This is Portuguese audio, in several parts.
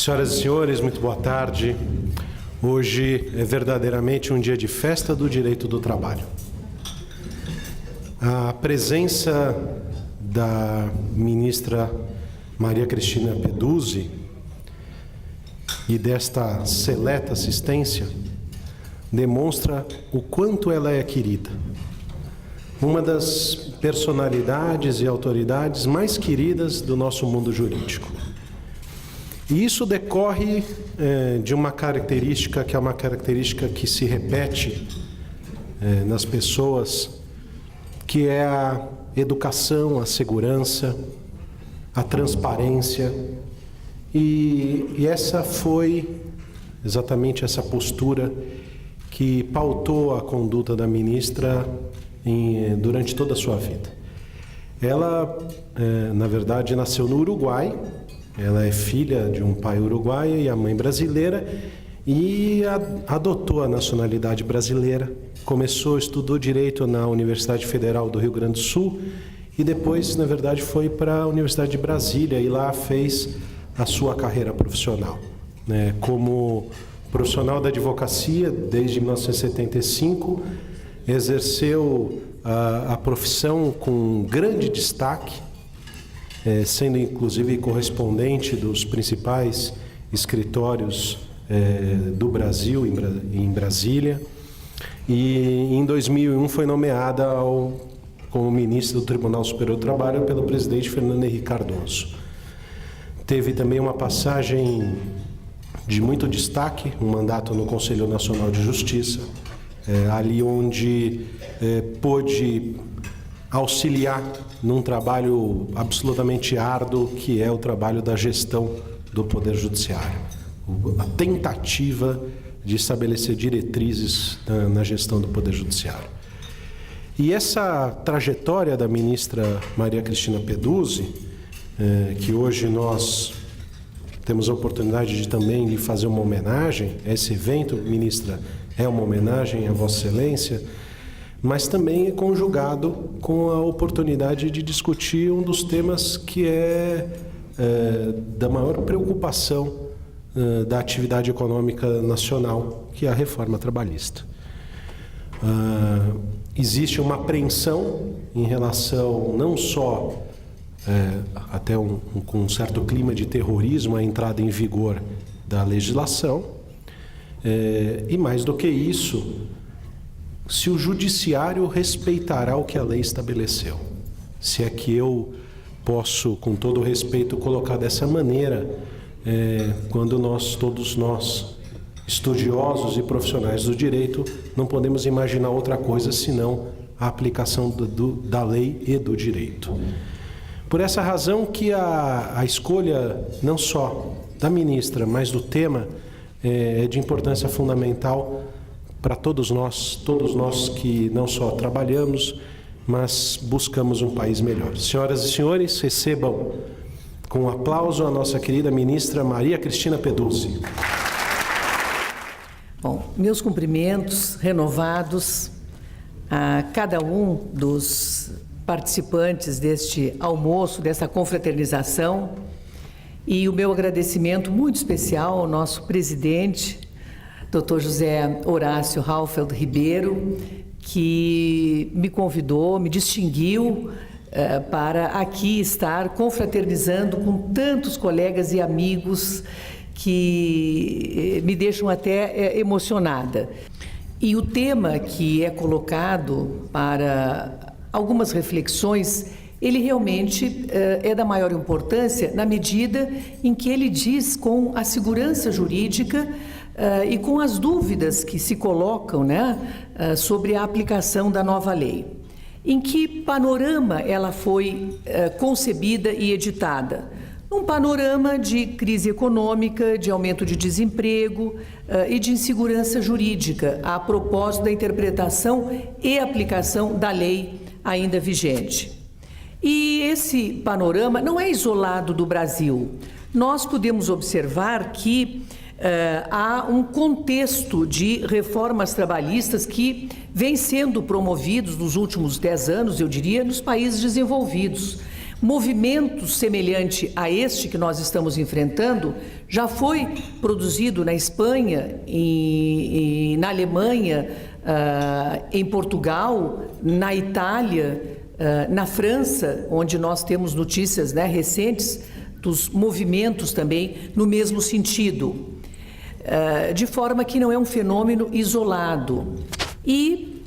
Senhoras e senhores, muito boa tarde. Hoje é verdadeiramente um dia de festa do direito do trabalho. A presença da ministra Maria Cristina Peduzzi e desta seleta assistência demonstra o quanto ela é querida. Uma das personalidades e autoridades mais queridas do nosso mundo jurídico. E isso decorre de uma característica que é uma característica que se repete nas pessoas, que é a educação, a segurança, a transparência. E essa foi exatamente essa postura que pautou a conduta da ministra durante toda a sua vida. Ela, na verdade, nasceu no Uruguai. Ela é filha de um pai uruguaio e a mãe brasileira e adotou a nacionalidade brasileira. Estudou Direito na Universidade Federal do Rio Grande do Sul e depois, na verdade, foi para a Universidade de Brasília e lá fez a sua carreira profissional. Como profissional da advocacia, desde 1975, exerceu a profissão com grande destaque, sendo inclusive correspondente dos principais escritórios do Brasil, em Brasília. E em 2001 foi nomeada como ministra do Tribunal Superior do Trabalho pelo presidente Fernando Henrique Cardoso. Teve também uma passagem de muito destaque, um mandato no Conselho Nacional de Justiça, ali onde pôde auxiliar num trabalho absolutamente árduo, que é o trabalho da gestão do Poder Judiciário. A tentativa de estabelecer diretrizes na gestão do Poder Judiciário. E essa trajetória da ministra Maria Cristina Peduzzi, que hoje nós temos a oportunidade de também lhe fazer uma homenagem, esse evento, ministra, é uma homenagem a Vossa Excelência, mas também é conjugado com a oportunidade de discutir um dos temas que é da maior preocupação da atividade econômica nacional, que é a reforma trabalhista. Existe uma apreensão em relação não só até com um certo clima de terrorismo à entrada em vigor da legislação, e mais do que isso, se o judiciário respeitará o que a lei estabeleceu. Se é que eu posso, com todo o respeito, colocar dessa maneira, quando todos nós, estudiosos e profissionais do direito, não podemos imaginar outra coisa senão a aplicação da lei e do direito. Por essa razão que a escolha não só da ministra, mas do tema é de importância fundamental para todos nós que não só trabalhamos, mas buscamos um país melhor. Senhoras e senhores, recebam com um aplauso a nossa querida ministra Maria Cristina Peduzzi. Bom, meus cumprimentos renovados a cada um dos participantes deste almoço, dessa confraternização, e o meu agradecimento muito especial ao nosso presidente, Dr. José Horácio Raufeld Ribeiro, que me convidou, me distinguiu para aqui estar confraternizando com tantos colegas e amigos que me deixam até emocionada. E o tema que é colocado para algumas reflexões, ele realmente é da maior importância na medida em que ele diz com a segurança jurídica e com as dúvidas que se colocam, sobre a aplicação da nova lei. Em que panorama ela foi concebida e editada? Um panorama de crise econômica, de aumento de desemprego e de insegurança jurídica, a propósito da interpretação e aplicação da lei ainda vigente. E esse panorama não é isolado do Brasil. Nós podemos observar que há um contexto de reformas trabalhistas que vem sendo promovidos nos últimos 10 anos, eu diria, nos países desenvolvidos. movimento semelhante a este que nós estamos enfrentando já foi produzido na Espanha, na Alemanha, em Portugal, na Itália, na França, onde nós temos notícias, né, recentes dos movimentos também no mesmo sentido, de forma que não é um fenômeno isolado. E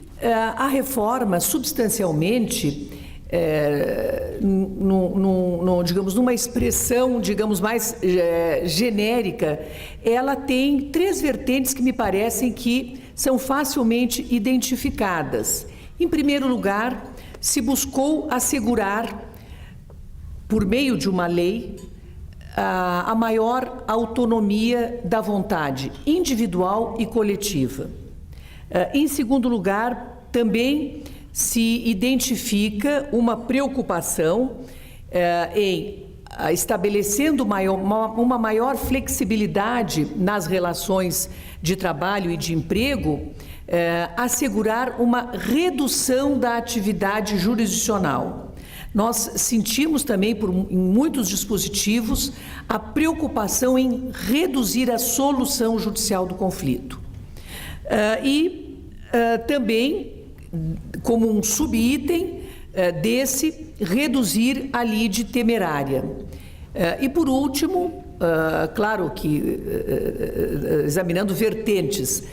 a reforma, substancialmente, digamos, numa expressão, digamos, mais genérica, ela tem 3 vertentes que me parecem que são facilmente identificadas. Em primeiro lugar, se buscou assegurar, por meio de uma lei, a maior autonomia da vontade individual e coletiva. Em segundo lugar, também se identifica uma preocupação em estabelecendo uma maior flexibilidade nas relações de trabalho e de emprego, assegurar uma redução da atividade jurisdicional. Nós sentimos também, em muitos dispositivos, a preocupação em reduzir a solução judicial do conflito. Também, como um subitem desse, reduzir a lide temerária. E, por último, claro que, examinando vertentes,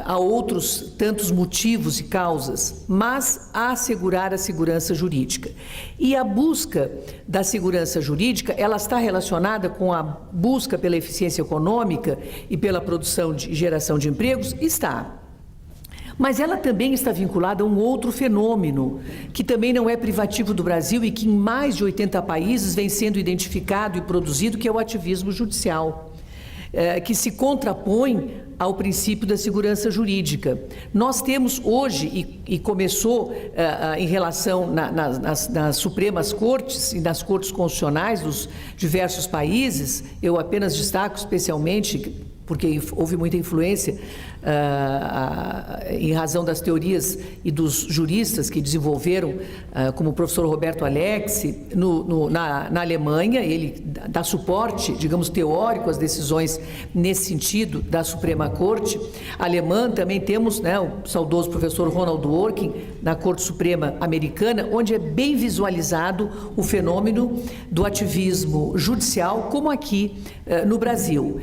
há outros tantos motivos e causas, mas assegurar a segurança jurídica. E a busca da segurança jurídica, ela está relacionada com a busca pela eficiência econômica e pela produção e geração de empregos? Está. Mas ela também está vinculada a um outro fenômeno, que também não é privativo do Brasil e que em mais de 80 países vem sendo identificado e produzido, que é o ativismo judicial, que se contrapõe ao princípio da segurança jurídica. Nós temos hoje, e começou em relação nas Supremas Cortes e nas Cortes Constitucionais dos diversos países, eu apenas destaco especialmente, porque houve muita influência em razão das teorias e dos juristas que desenvolveram, como o professor Roberto Alexi, na Alemanha. Ele dá suporte, digamos, teórico às decisões nesse sentido da Suprema Corte alemã. Também temos, né, o saudoso professor Ronald Dworkin, na Corte Suprema Americana, onde é bem visualizado o fenômeno do ativismo judicial, como aqui no Brasil.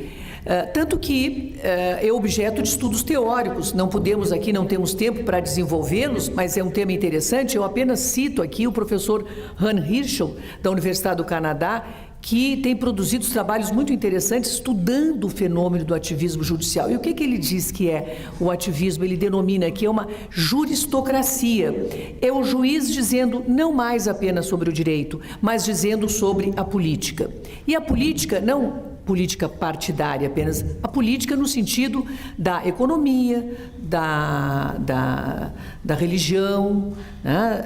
Tanto que é objeto de estudos teóricos. Não podemos aqui, não temos tempo para desenvolvê-los, mas é um tema interessante. Eu apenas cito aqui o professor Han Hirschel, da Universidade do Canadá, que tem produzido trabalhos muito interessantes estudando o fenômeno do ativismo judicial. E o que ele diz que é o ativismo? Ele denomina que é uma juristocracia. É o juiz dizendo não mais apenas sobre o direito, mas dizendo sobre a política. E a política não política partidária apenas, a política no sentido da economia, da religião, né?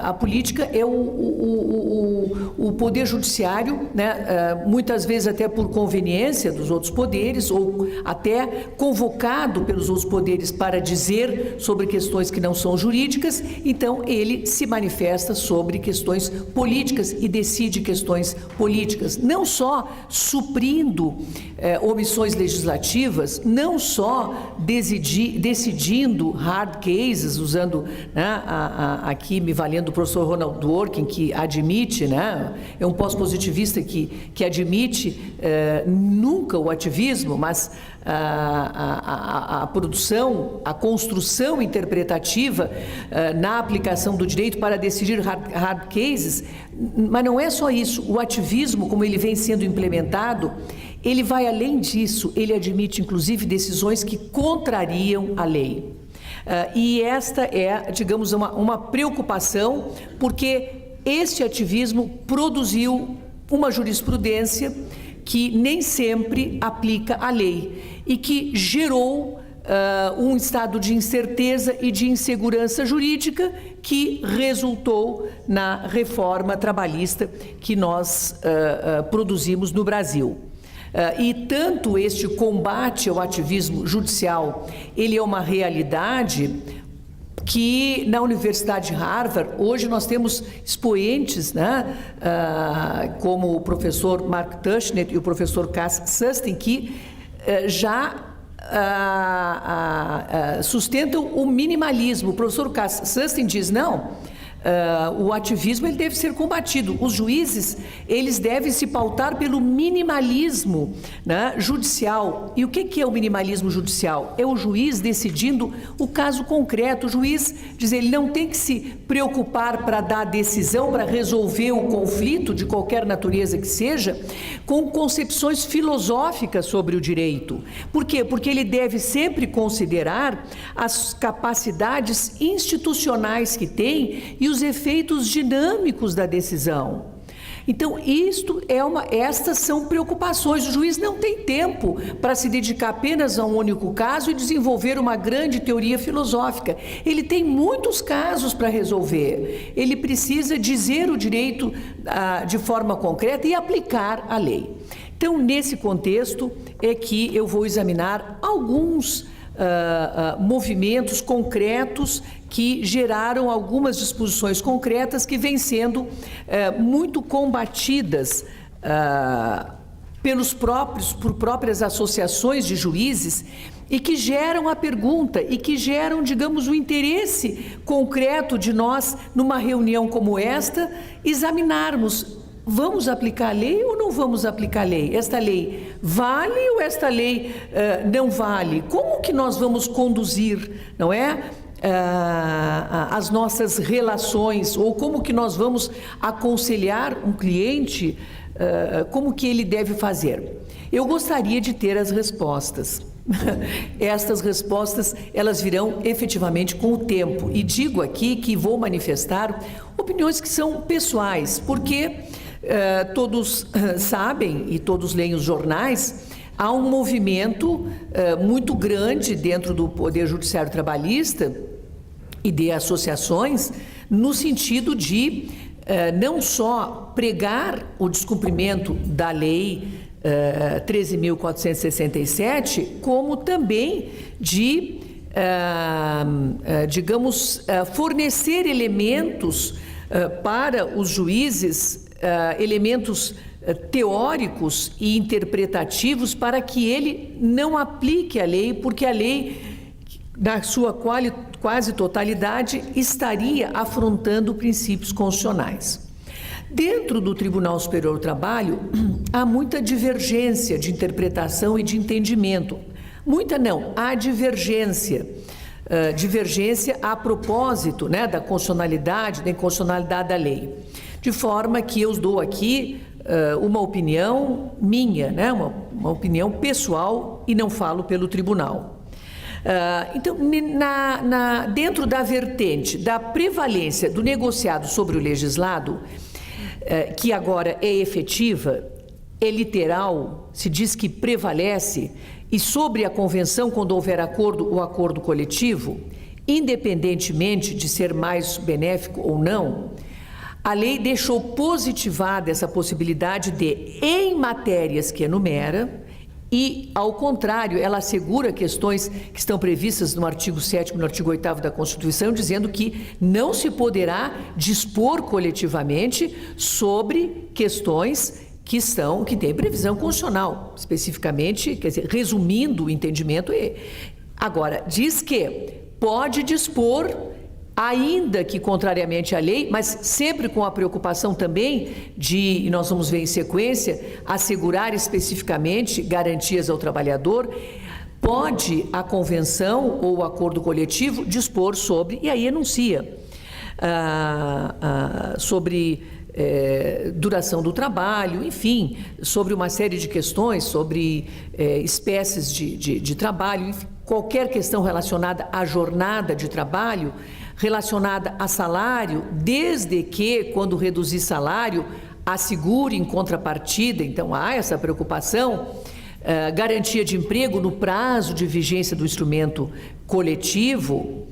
A política é o poder judiciário, né? Muitas vezes até por conveniência dos outros poderes, ou até convocado pelos outros poderes para dizer sobre questões que não são jurídicas. Então ele se manifesta sobre questões políticas e decide questões políticas, não só suprindo omissões legislativas, não só decidindo hard cases, usando, né, aqui me valendo do professor Ronald Dworkin, que admite, né, é um pós-positivista que admite nunca o ativismo, mas a produção, a construção interpretativa na aplicação do direito para decidir hard cases. Mas não é só isso. O ativismo, como ele vem sendo implementado, ele vai além disso. Ele admite, inclusive, decisões que contrariam a lei. E esta é, digamos, uma preocupação, porque este ativismo produziu uma jurisprudência que nem sempre aplica a lei e que gerou um estado de incerteza e de insegurança jurídica que resultou na reforma trabalhista que nós produzimos no Brasil. E tanto este combate ao ativismo judicial, ele é uma realidade que na Universidade de Harvard, hoje nós temos expoentes, né, como o professor Mark Tushnet e o professor Cass Sunstein, que já sustentam o minimalismo. O professor Cass Sunstein diz, não, o ativismo ele deve ser combatido. Os juízes, eles devem se pautar pelo minimalismo, né, judicial. E o que é o minimalismo judicial? É o juiz decidindo o caso concreto. O juiz, diz ele, não tem que se preocupar para dar a decisão, para resolver o conflito de qualquer natureza que seja, com concepções filosóficas sobre o direito. Por quê? Porque ele deve sempre considerar as capacidades institucionais que tem e os efeitos dinâmicos da decisão. Então, estas são preocupações. O juiz não tem tempo para se dedicar apenas a um único caso e desenvolver uma grande teoria filosófica. Ele tem muitos casos para resolver. Ele precisa dizer o direito de forma concreta e aplicar a lei. Então, nesse contexto é que eu vou examinar alguns movimentos concretos que geraram algumas disposições concretas que vêm sendo muito combatidas por próprias associações de juízes e que geram a pergunta e que geram, digamos, o interesse concreto de nós, numa reunião como esta, examinarmos: vamos aplicar a lei ou não vamos aplicar a lei? Esta lei vale ou esta lei não vale? Como que nós vamos conduzir, não é? As nossas relações, ou como que nós vamos aconselhar um cliente, como que ele deve fazer? Eu gostaria de ter as respostas. Estas respostas, elas virão efetivamente com o tempo. E digo aqui que vou manifestar opiniões que são pessoais, porque todos sabem e todos leem os jornais, há um movimento muito grande dentro do Poder Judiciário Trabalhista e de associações, no sentido de não só pregar o descumprimento da lei 13.467, como também de, fornecer elementos para os juízes, elementos teóricos e interpretativos para que ele não aplique a lei, porque a lei, na sua quase totalidade, estaria afrontando princípios constitucionais. Dentro do Tribunal Superior do Trabalho, há muita divergência de interpretação e de entendimento. Muita não, há divergência. Divergência a propósito, né, da constitucionalidade, da inconstitucionalidade da lei. De forma que eu dou aqui uma opinião minha, né, uma opinião pessoal, e não falo pelo tribunal. Então, dentro da vertente da prevalência do negociado sobre o legislado, que agora é efetiva, é literal, se diz que prevalece, e sobre a convenção, quando houver acordo, o acordo coletivo, independentemente de ser mais benéfico ou não, a lei deixou positivada essa possibilidade de, em matérias que enumera, e, ao contrário, ela assegura questões que estão previstas no artigo 7º e no artigo 8º da Constituição, dizendo que não se poderá dispor coletivamente sobre questões que têm previsão constitucional, especificamente, quer dizer, resumindo o entendimento. Agora, diz que pode dispor, ainda que contrariamente à lei, mas sempre com a preocupação também de, e nós vamos ver em sequência, assegurar especificamente garantias ao trabalhador. Pode a convenção ou o acordo coletivo dispor sobre, e aí enuncia, sobre duração do trabalho, enfim, sobre uma série de questões, sobre espécies de trabalho, enfim, qualquer questão relacionada à jornada de trabalho, relacionada a salário, desde que, quando reduzir salário, assegure em contrapartida. Então, há essa preocupação. Garantia de emprego no prazo de vigência do instrumento coletivo.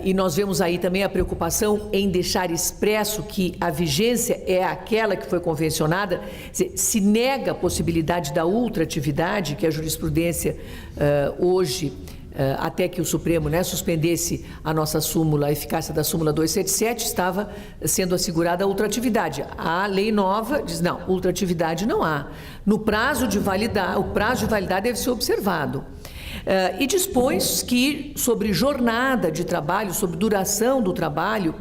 E nós vemos aí também a preocupação em deixar expresso que a vigência é aquela que foi convencionada. Se nega a possibilidade da ultratividade, que a jurisprudência hoje até que o Supremo, né, suspendesse a nossa súmula, a eficácia da súmula 277, estava sendo assegurada a ultratividade. A lei nova diz, não, ultratividade não há. No prazo de validade, o prazo de validade deve ser observado. E dispõe que sobre jornada de trabalho, sobre duração do trabalho,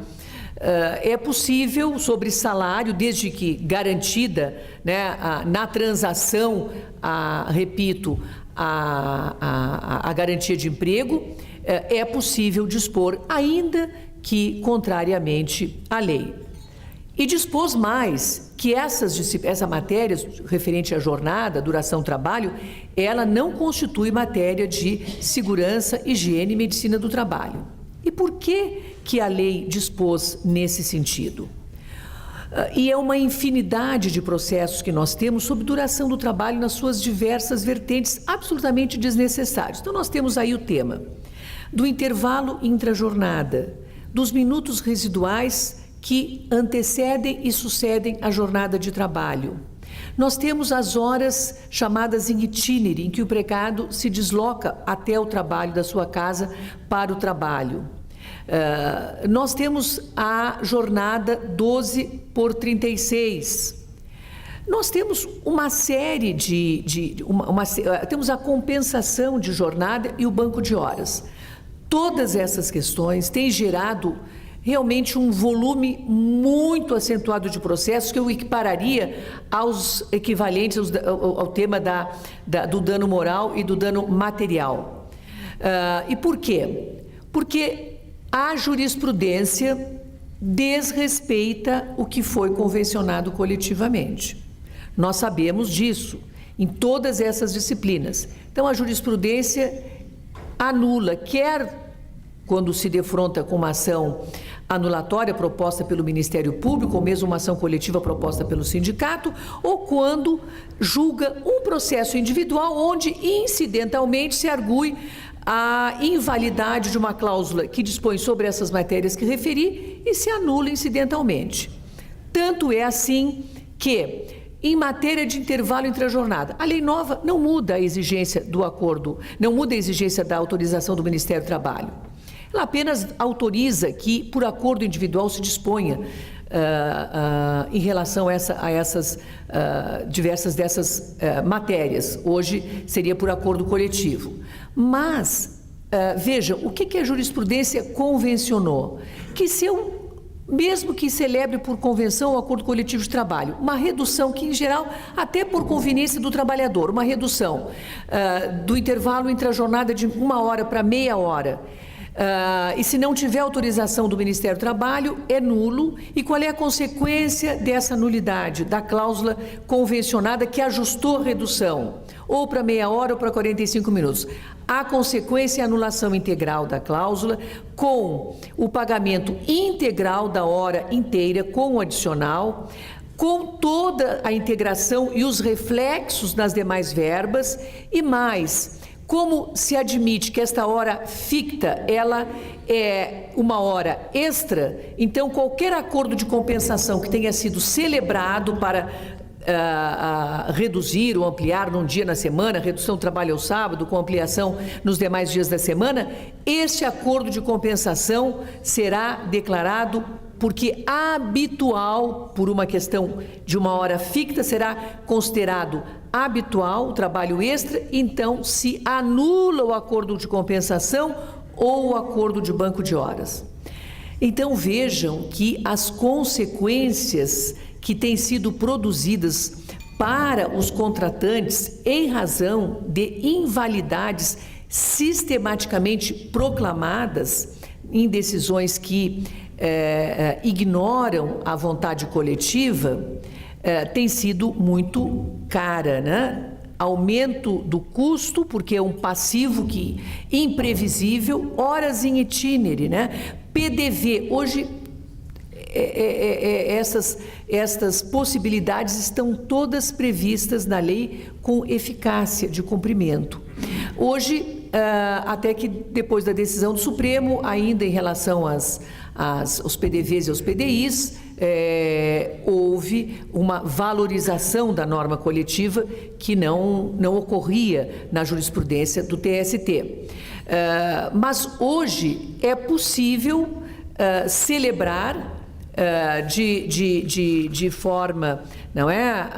é possível, sobre salário, desde que garantida, né, na transação, repito, a garantia de emprego, é possível dispor, ainda que contrariamente à lei. E dispôs mais que essa matéria referente à jornada, duração, trabalho, ela não constitui matéria de segurança, higiene e medicina do trabalho. E por que a lei dispôs nesse sentido? E é uma infinidade de processos que nós temos sobre duração do trabalho nas suas diversas vertentes absolutamente desnecessários. Então, nós temos aí o tema do intervalo intrajornada, dos minutos residuais que antecedem e sucedem a jornada de trabalho. Nós temos as horas chamadas in itinere, em que o empregado se desloca até o trabalho, da sua casa para o trabalho. Nós temos a jornada 12/36. Nós temos uma série temos a compensação de jornada e o banco de horas. Todas essas questões têm gerado realmente um volume muito acentuado de processos que eu equipararia aos equivalentes ao tema do dano moral e do dano material. E por quê? Porque a jurisprudência desrespeita o que foi convencionado coletivamente. Nós sabemos disso em todas essas disciplinas. Então, a jurisprudência anula, quer quando se defronta com uma ação anulatória proposta pelo Ministério Público, ou mesmo uma ação coletiva proposta pelo sindicato, ou quando julga um processo individual onde incidentalmente se argue a invalidade de uma cláusula que dispõe sobre essas matérias que referi e se anula incidentalmente. Tanto é assim que, em matéria de intervalo intrajornada, a lei nova não muda a exigência do acordo, não muda a exigência da autorização do Ministério do Trabalho. Ela apenas autoriza que, por acordo individual, se disponha em relação a essas diversas dessas matérias. Hoje seria por acordo coletivo. Mas, veja, o que a jurisprudência convencionou? Que mesmo que celebre por convenção o acordo coletivo de trabalho, uma redução que, em geral, até por conveniência do trabalhador, uma redução do intervalo intrajornada de 1 hora para meia hora, e se não tiver autorização do Ministério do Trabalho, é nulo. E qual é a consequência dessa nulidade? Da cláusula convencionada que ajustou a redução, ou para meia hora ou para 45 minutos. A consequência é a anulação integral da cláusula, com o pagamento integral da hora inteira, com o adicional, com toda a integração e os reflexos nas demais verbas, e mais, como se admite que esta hora ficta, ela é uma hora extra, então qualquer acordo de compensação que tenha sido celebrado para reduzir ou ampliar num dia na semana, redução do trabalho ao sábado, com ampliação nos demais dias da semana, este acordo de compensação será declarado porque habitual, por uma questão de uma hora ficta, será considerado habitual o trabalho extra, então se anula o acordo de compensação ou o acordo de banco de horas. Então vejam que as consequências que têm sido produzidas para os contratantes em razão de invalidades sistematicamente proclamadas em decisões que ignoram a vontade coletiva, tem sido muito cara, né? Aumento do custo, porque é um passivo que imprevisível, horas in itinere, né? PDV, hoje estas possibilidades estão todas previstas na lei com eficácia de cumprimento. Hoje, até que depois da decisão do Supremo, ainda em relação aos PDVs e aos PDIs, houve uma valorização da norma coletiva que não ocorria na jurisprudência do TST. Mas hoje é possível celebrar de forma, não é,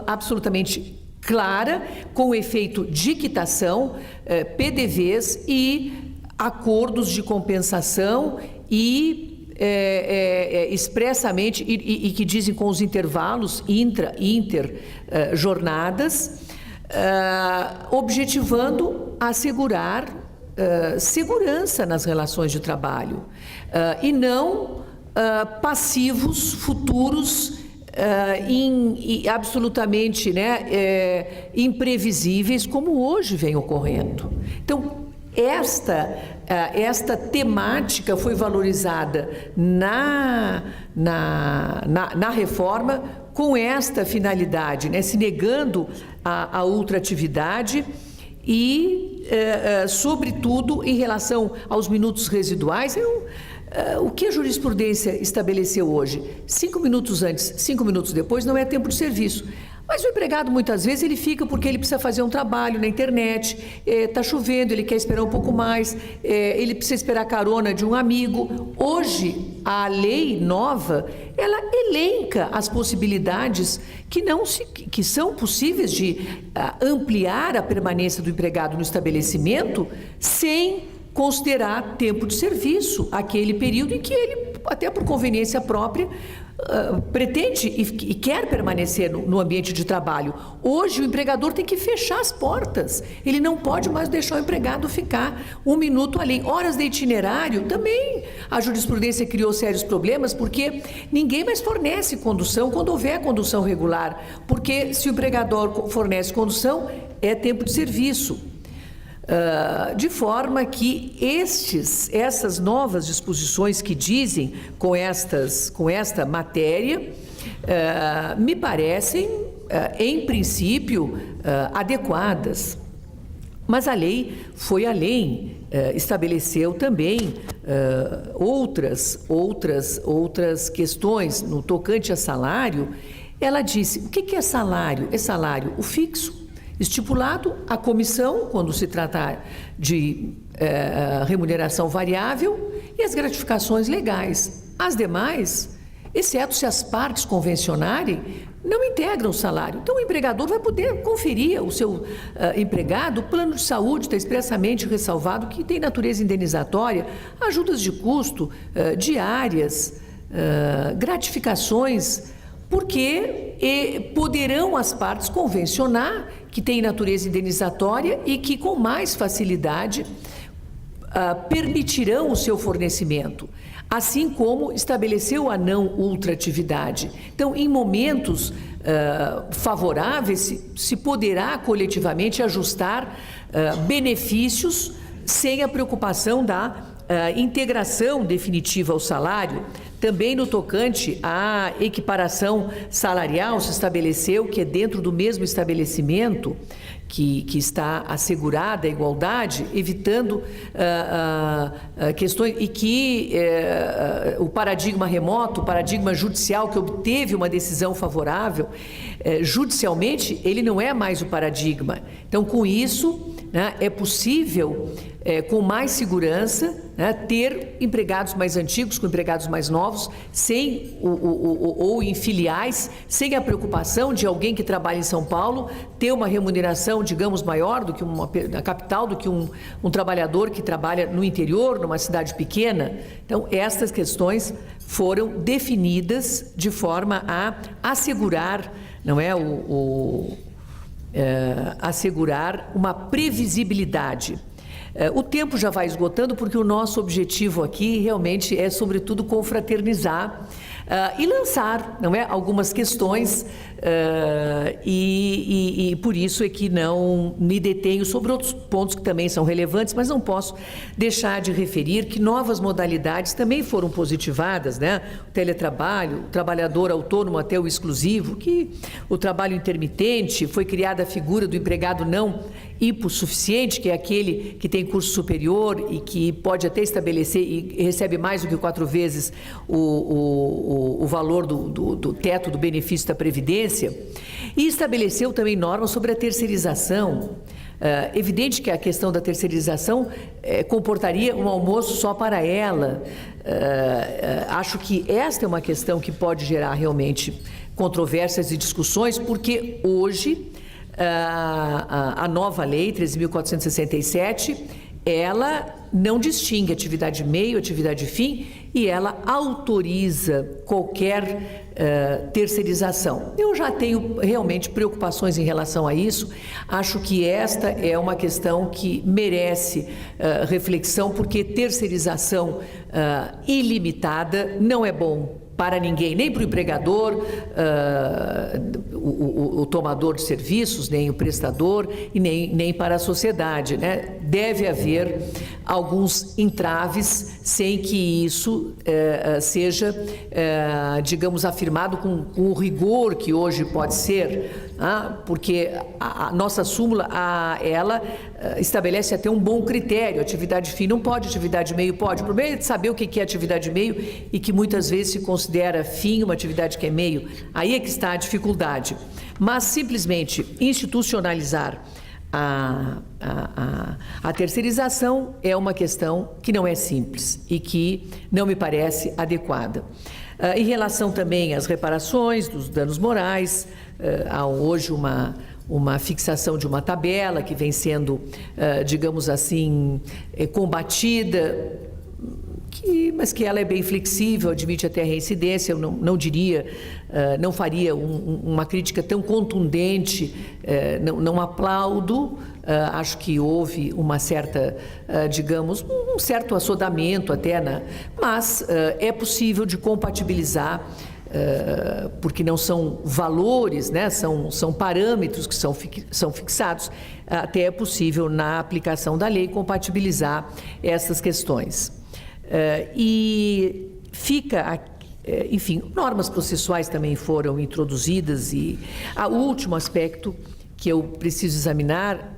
absolutamente clara, com efeito de quitação, PDVs e acordos de compensação e expressamente, e que dizem com os intervalos inter-jornadas, objetivando assegurar segurança nas relações de trabalho e não passivos futuros absolutamente, né, imprevisíveis, como hoje vem ocorrendo. Então, esta temática foi valorizada na reforma com esta finalidade, né, se negando a ultratividade e, sobretudo, em relação aos minutos residuais. O que a jurisprudência estabeleceu hoje? 5 minutos antes, 5 minutos depois, não é tempo de serviço. Mas o empregado, muitas vezes, ele fica porque ele precisa fazer um trabalho na internet, está chovendo, ele quer esperar um pouco mais, ele precisa esperar a carona de um amigo. Hoje, a lei nova, ela elenca as possibilidades que são possíveis de ampliar a permanência do empregado no estabelecimento sem considerar tempo de serviço, aquele período em que ele, até por conveniência própria, pretende e quer permanecer no ambiente de trabalho. Hoje o empregador tem que fechar as portas, ele não pode mais deixar o empregado ficar 1 minuto além. Horas de itinerário, também a jurisprudência criou sérios problemas, porque ninguém mais fornece condução quando houver condução regular, porque se o empregador fornece condução, é tempo de serviço. De forma que essas novas disposições que dizem com esta matéria, me parecem, em princípio, adequadas. Mas a lei foi além, estabeleceu também outras questões no tocante a salário. Ela disse: o que é salário? É salário o fixo, estipulado a comissão, quando se tratar de remuneração variável, e as gratificações legais. As demais, exceto se as partes convencionarem, não integram o salário. Então, o empregador vai poder conferir ao seu empregado. O plano de saúde está expressamente ressalvado que tem natureza indenizatória, ajudas de custo, diárias, gratificações, porque poderão as partes convencionar que tem natureza indenizatória e que com mais facilidade permitirão o seu fornecimento, assim como estabeleceu a não ultratividade. Então, em momentos favoráveis, se poderá coletivamente ajustar benefícios sem a preocupação da integração definitiva ao salário. Também no tocante à equiparação salarial, se estabeleceu que é dentro do mesmo estabelecimento que está assegurada a igualdade, evitando questões, e que o paradigma remoto, o paradigma judicial que obteve uma decisão favorável, judicialmente ele não é mais o paradigma. Então, com isso, né, é possível, com mais segurança, né, ter empregados mais antigos com empregados mais novos, ou em filiais, sem a preocupação de alguém que trabalha em São Paulo ter uma remuneração, digamos, maior do que na capital, do que um trabalhador que trabalha no interior, numa cidade pequena. Então, estas questões foram definidas de forma a assegurar, não é, assegurar uma previsibilidade. O tempo já vai esgotando, porque o nosso objetivo aqui realmente é, sobretudo, confraternizar e lançar, não é, algumas questões, e por isso é que não me detenho sobre outros pontos que também são relevantes, mas não posso deixar de referir que novas modalidades também foram positivadas, né? O teletrabalho, o trabalhador autônomo até o exclusivo, que o trabalho intermitente, foi criada a figura do empregado não hipossuficiente, que é aquele que tem curso superior e que pode até estabelecer e recebe mais do que 4 vezes o valor do teto do benefício da Previdência, e estabeleceu também normas sobre a terceirização Evidente que a questão da terceirização comportaria um almoço só para ela. Acho que esta é uma questão que pode gerar realmente controvérsias e discussões, porque hoje a nova lei 13.467, ela não distingue atividade meio, atividade fim, e ela autoriza qualquer terceirização. Eu já tenho realmente preocupações em relação a isso. Acho que esta é uma questão que merece reflexão, porque terceirização ilimitada não é bom para ninguém, nem para o empregador, o tomador de serviços, nem o prestador e nem para a sociedade, né? Deve haver alguns entraves sem que isso seja, digamos, afirmado com o rigor que hoje pode ser, porque a nossa súmula, ela estabelece até um bom critério. Atividade fim não pode, atividade meio pode. O problema é saber o que é atividade meio e que muitas vezes se considera fim uma atividade que é meio. Aí é que está a dificuldade. Mas simplesmente institucionalizar a terceirização é uma questão que não é simples e que não me parece adequada. Em relação também às reparações dos danos morais, há hoje uma fixação de uma tabela que vem sendo, digamos assim, combatida, mas que ela é bem flexível, admite até reincidência. Eu não diria, não faria uma crítica tão contundente, não aplaudo. Acho que houve uma certa, digamos, um certo assodamento até, mas é possível de compatibilizar, porque não são valores, né? São parâmetros que são fixados. Até é possível, na aplicação da lei, compatibilizar essas questões. E fica, enfim, normas processuais também foram introduzidas, e o último aspecto que eu preciso examinar,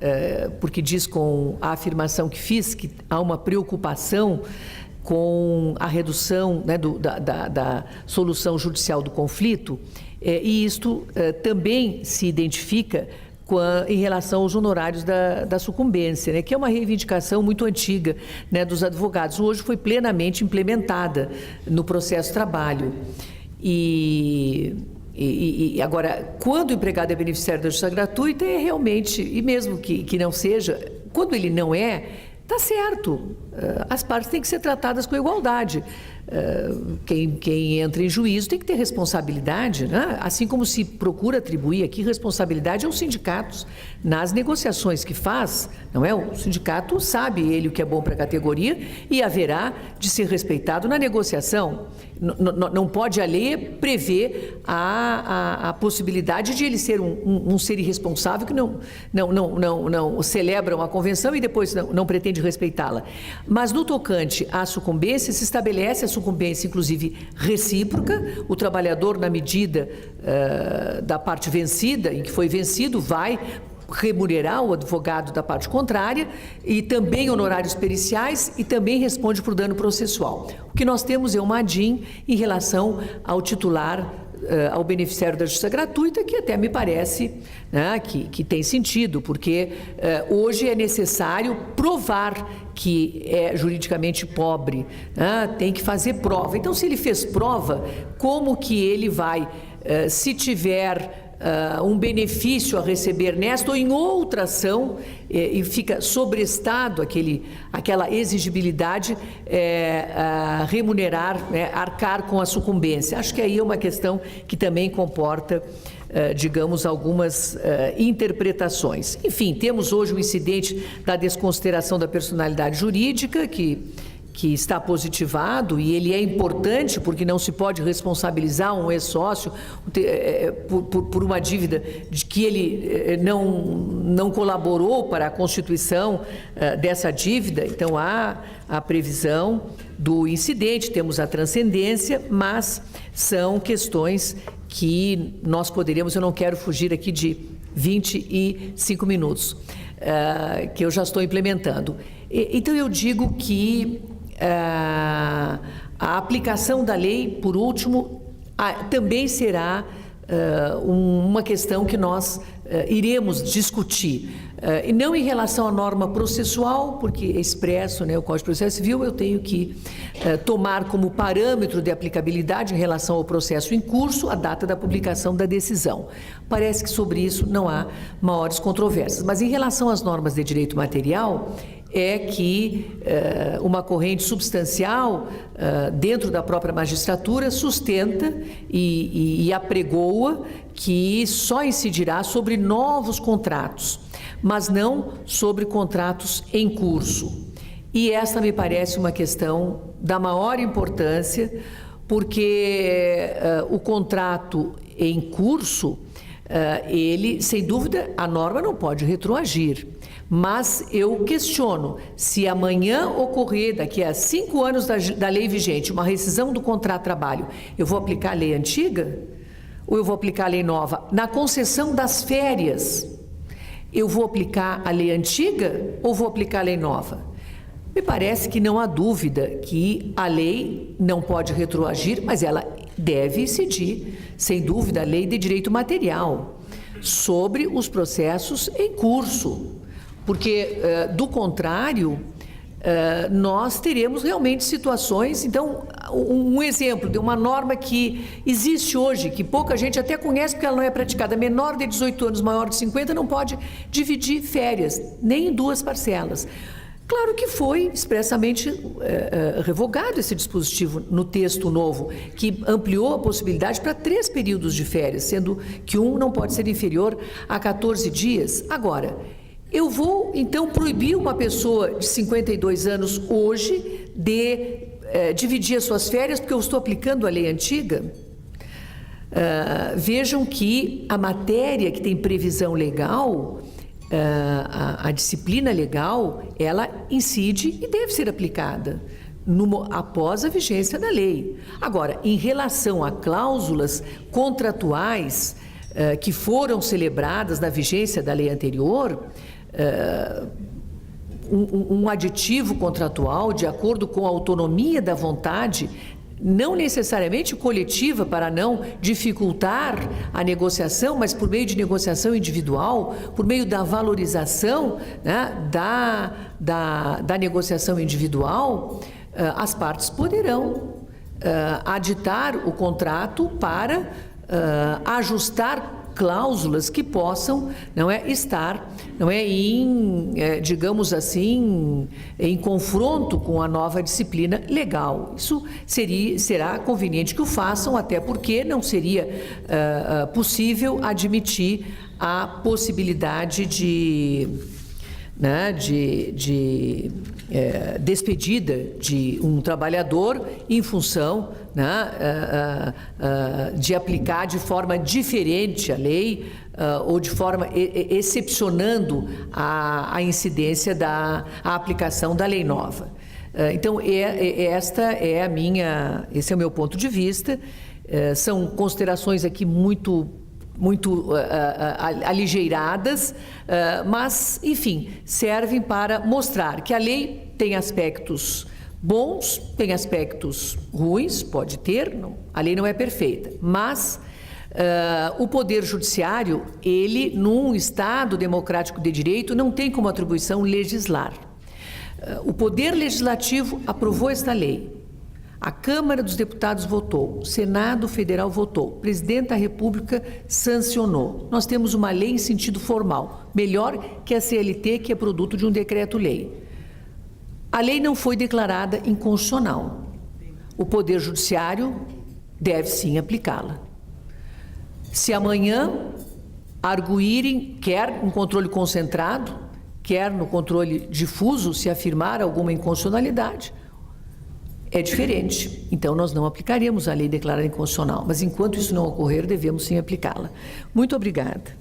porque diz com a afirmação que fiz que há uma preocupação com a redução, né, da solução judicial do conflito, e isto também se identifica em relação aos honorários da sucumbência, né, que é uma reivindicação muito antiga, né, dos advogados. Hoje foi plenamente implementada no processo de trabalho. E agora, quando o empregado é beneficiário da justiça gratuita, é realmente, e mesmo que não seja, quando ele não é, está certo, as partes têm que ser tratadas com igualdade. Quem entra em juízo tem que ter responsabilidade, né? Assim como se procura atribuir aqui responsabilidade aos sindicatos nas negociações que faz, não é? O sindicato sabe ele o que é bom para a categoria e haverá de ser respeitado na negociação. Não pode a lei prever a possibilidade de ele ser um ser irresponsável que não celebra uma convenção e depois não pretende respeitá-la. Mas no tocante à sucumbência, se estabelece a sucumbência, inclusive, recíproca. O trabalhador, na medida da parte vencida, em que foi vencido, vai remunerar o advogado da parte contrária, e também honorários periciais, e também responde por dano processual. O que nós temos é uma ADIM em relação ao titular, ao beneficiário da justiça gratuita, que até me parece, né, que tem sentido, porque hoje é necessário provar que é juridicamente pobre, né, tem que fazer prova. Então, se ele fez prova, como que ele vai, se tiver um benefício a receber nesta ou em outra ação, e fica sobrestado aquela exigibilidade, remunerar, né, arcar com a sucumbência. Acho que aí é uma questão que também comporta, digamos, algumas interpretações. Enfim, temos hoje o incidente da desconsideração da personalidade jurídica, que está positivado, e ele é importante porque não se pode responsabilizar um ex-sócio por uma dívida de que ele não colaborou para a constituição dessa dívida. Então, há a previsão do incidente, temos a transcendência, mas são questões que nós poderíamos, eu não quero fugir aqui de 25 minutos, que eu já estou implementando. Então, eu digo que a aplicação da lei, por último, também será uma questão que nós iremos discutir. E não em relação à norma processual, porque é expresso, né, o Código de Processo Civil, eu tenho que tomar como parâmetro de aplicabilidade em relação ao processo em curso a data da publicação da decisão. Parece que sobre isso não há maiores controvérsias. Mas em relação às normas de direito material, é que uma corrente substancial dentro da própria magistratura sustenta e apregoa que só incidirá sobre novos contratos, mas não sobre contratos em curso. E esta me parece uma questão da maior importância, porque o contrato em curso, ele, sem dúvida, a norma não pode retroagir. Mas eu questiono, se amanhã ocorrer, daqui a 5 anos da lei vigente, uma rescisão do contrato de trabalho, eu vou aplicar a lei antiga ou eu vou aplicar a lei nova? Na concessão das férias, eu vou aplicar a lei antiga ou vou aplicar a lei nova? Me parece que não há dúvida que a lei não pode retroagir, mas ela deve incidir, sem dúvida, a lei de direito material sobre os processos em curso. Porque, do contrário, nós teremos realmente situações. Então, um exemplo de uma norma que existe hoje, que pouca gente até conhece porque ela não é praticada: menor de 18 anos, maior de 50, não pode dividir férias, nem em 2 parcelas. Claro que foi expressamente revogado esse dispositivo no texto novo, que ampliou a possibilidade para 3 períodos de férias, sendo que um não pode ser inferior a 14 dias. Agora, eu vou, então, proibir uma pessoa de 52 anos hoje de dividir as suas férias porque eu estou aplicando a lei antiga? Vejam que a matéria que tem previsão legal, a disciplina legal, ela incide e deve ser aplicada após a vigência da lei. Agora, em relação a cláusulas contratuais que foram celebradas na vigência da lei anterior, um aditivo contratual de acordo com a autonomia da vontade, não necessariamente coletiva para não dificultar a negociação, mas por meio de negociação individual, por meio da valorização, né, da negociação individual, as partes poderão aditar o contrato para ajustar cláusulas que possam estar digamos assim, em confronto com a nova disciplina legal. Isso será conveniente que o façam, até porque não seria possível admitir a possibilidade de despedida de um trabalhador em função de aplicar de forma diferente a lei ou de forma excepcionando a incidência a aplicação da lei nova. Então, esse é o meu ponto de vista. São considerações aqui muito aligeiradas, mas, enfim, servem para mostrar que a lei tem aspectos bons, tem aspectos ruins, pode ter, não, a lei não é perfeita, mas o Poder Judiciário, ele, num Estado democrático de direito, não tem como atribuição legislar. O Poder Legislativo aprovou esta lei. A Câmara dos Deputados votou, o Senado Federal votou, o Presidente da República sancionou. Nós temos uma lei em sentido formal, melhor que a CLT, que é produto de um decreto-lei. A lei não foi declarada inconstitucional. O Poder Judiciário deve sim aplicá-la. Se amanhã arguírem, quer um controle concentrado, quer no controle difuso, se afirmar alguma inconstitucionalidade, é diferente. Então, nós não aplicaremos a lei declarada inconstitucional, mas enquanto isso não ocorrer, devemos sim aplicá-la. Muito obrigada.